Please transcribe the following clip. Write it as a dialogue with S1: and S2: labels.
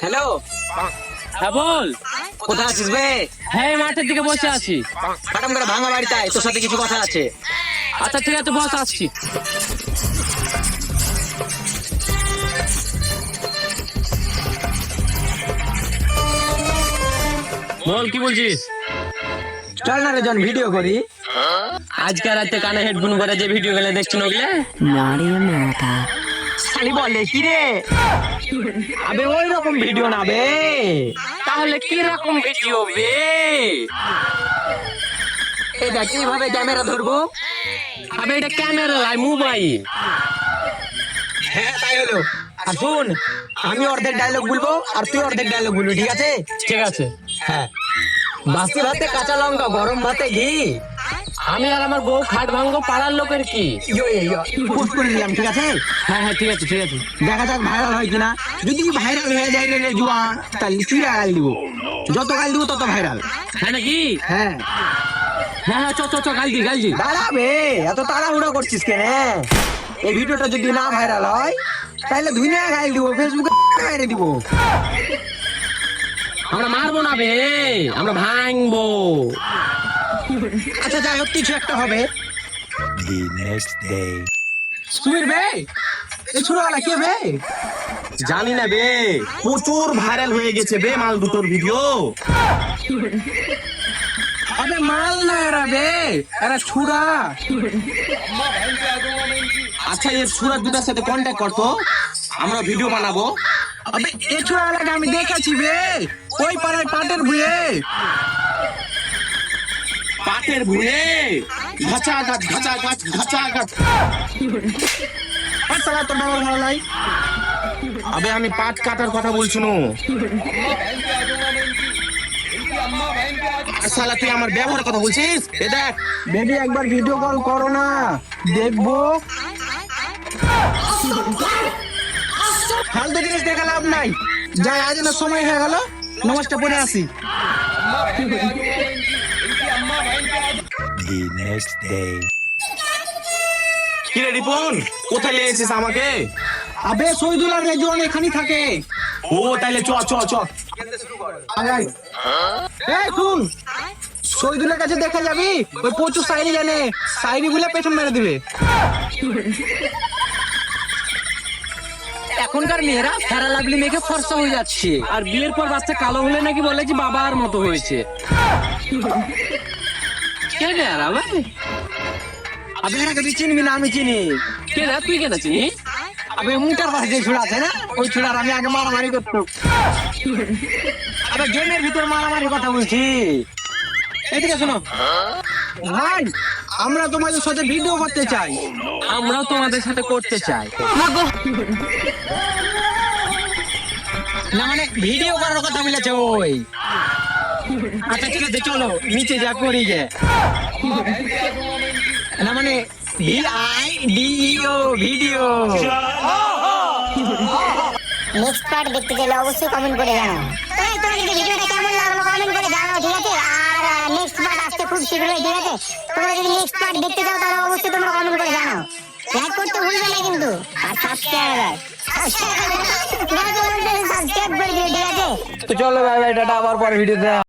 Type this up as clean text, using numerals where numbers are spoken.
S1: Hello,
S2: হ্যাঁ বল।
S1: কোথায় আছিস বে?
S2: হ্যাঁ এই মাঠের দিকে বসে আছি।
S1: ম্যাডাম করে ভাঙা বাড়িতে আয়, তোর সাথে কিছু কথা আছে।
S2: আচ্ছা ঠিক আছে বস, আসছি। বল কি বলছিস?
S1: চল না রে জন, ভিডিও করি।
S2: আজকে রাতে কানে হেডফোন করে যে ভিডিও গুলো দেখছেন ওগুলো
S1: খালি বলে কি রে? আবে ওই রকম ভিডিও না বে।
S2: তাহলে কি রকম ভিডিও বে?
S1: এই দেখ কিভাবে ক্যামেরা ধরবো।
S2: আবে এটা ক্যামেরা লাই, মোবাইল।
S1: হ্যাঁ তাই হলো। আর শুন, আমি অর্ধেক ডায়লগ বলবো আর তুই অর্ধেক ডায়লগ বলবি, ঠিক আছে?
S2: ঠিক আছে।
S1: হ্যাঁ। বাসি ভাতে কাঁচা লঙ্কা, গরম ভাতে ঘি।
S2: আমি আর আমার বউ খাট ভাঙবো, পাড়ার লোকের কি?
S1: পোস্ট করে দিলাম, ঠিক আছে?
S2: হ্যাঁ হ্যাঁ ঠিক আছে ঠিক আছে।
S1: দেখা যাক ভাইরাল হয় কিনা। যদি ভাইরাল হয়ে যায় রে জুয়া, তাহলে চুইরা গাল দিব। যত গাল দিব তত ভাইরাল।
S2: হ্যাঁ নাকি?
S1: হ্যাঁ।
S2: হ্যাঁ হ্যাঁ চ চ চ, গাল দি গাল দি।
S1: দাঁড়াবে, এত তাড়াহুড়ো করছিস কেন? এই ভিডিওটা যদি না ভাইরাল হয় তাহলে দুনিয়া গাল দিব, ফেসবুকে মেরে দিব।
S2: আমরা মারবো না বে, আমরা ভাঙবো।
S1: আচ্ছা যাই হোক, কিছু একটা হবে।
S3: The next day.
S1: সুবীর বে, এই ছোড়াওয়ালা কে বে?
S3: জানি না বে, প্রচুর ভাইরাল হয়ে গেছে বে মাল দুটোর ভিডিও।
S1: আবে মাল না এরা বে, এরা ছুরা।
S3: আচ্ছা এর সুরাত দুটার সাথে কন্ট্যাক্ট করতো, আমরা ভিডিও বানাবো।
S1: আবে এই ছোড়াওয়ালাকে আমি দেখেছি বে, ওই পাড়ায় পাটের ভুয়ে।
S3: পাটের ভুঁড়ে ঘাচা গাছ ঘাচা গাছ ঘাচা গাছ।
S1: আর সালা তোর ডাবল ভালো লাই।
S3: আবে আমি পাট কাটার কথা বলছি না। আর শালা তুই আমার ব্যবহারের কথা বলছিস? এ দেখ
S1: বেবি একবার ভিডিও কল করো না, দেখবো। ফালতু জিনিস দেখা লাভ নাই। যাই, আজ না সময় হয়ে গেল, নমস্কার পরে আসি।
S3: The next day. কি রে রিপন, কোথায় নিয়ে আমাকে?
S1: আবে শহীদুল আর রেজওয়ান এখানেই থাকে।
S3: ও তাইলে চ চ চ।
S1: আয়। এই শুন, শহীদুলের কাছে দেখা যাবি, ওই প্রচুর শায়রি জানে, শায়রি বলে পেছন মেরে দিবে।
S2: এখনকার মেয়েরা ফেরা লাভলি মেখে ফর্সা হয়ে যাচ্ছে, আর বিয়ের পর বাচ্চা কালো হলে নাকি বলে যে বাবার মতো হয়েছে। কেন আর আবার?
S1: আবে এরা কাছে চিনবি না, আমি চিনি।
S2: কেন তুই কেন চিনিস?
S1: আবে মুটার পাশে যে ছুড়া আছে না, ওই ছুড়ার আমি আগে মারামারি করতাম। আবে গেমের ভিতর মারামারি কথা বলছি। এদিকে শোনো ভাই, আমরা তোমাদের সাথে ভিডিও করতে চাই।
S2: আমরাও তোমাদের সাথে করতে চাই।
S1: না মানে ভিডিও করার কথা বলেছে ওই। আচ্ছা ঠিক আছে চলো নিচে যা করি গে। না মানে VIDEO ভিডিও।
S4: নেক্সট পার্ট দেখতে চাইলে অবশ্যই কমেন্ট করে জানাও। তোমাদের ভিডিওটা কেমন লাগলো কমেন্ট করে জানাও, ঠিক আছে? আর নেক্সট পার্ট আসতে খুব শীঘ্রই, ঠিক আছে? তোমরা যদি নেক্সট পার্ট দেখতে চাও তাহলে অবশ্যই তোমরা কমেন্ট করে জানাও। লাইক করতে ভুলবে না কিন্তু, আর সাবস্ক্রাইব করে দিও, ঠিক আছে?
S1: তো চলো ভাই ভাই, টাটা, আবার পরে ভিডিওতে।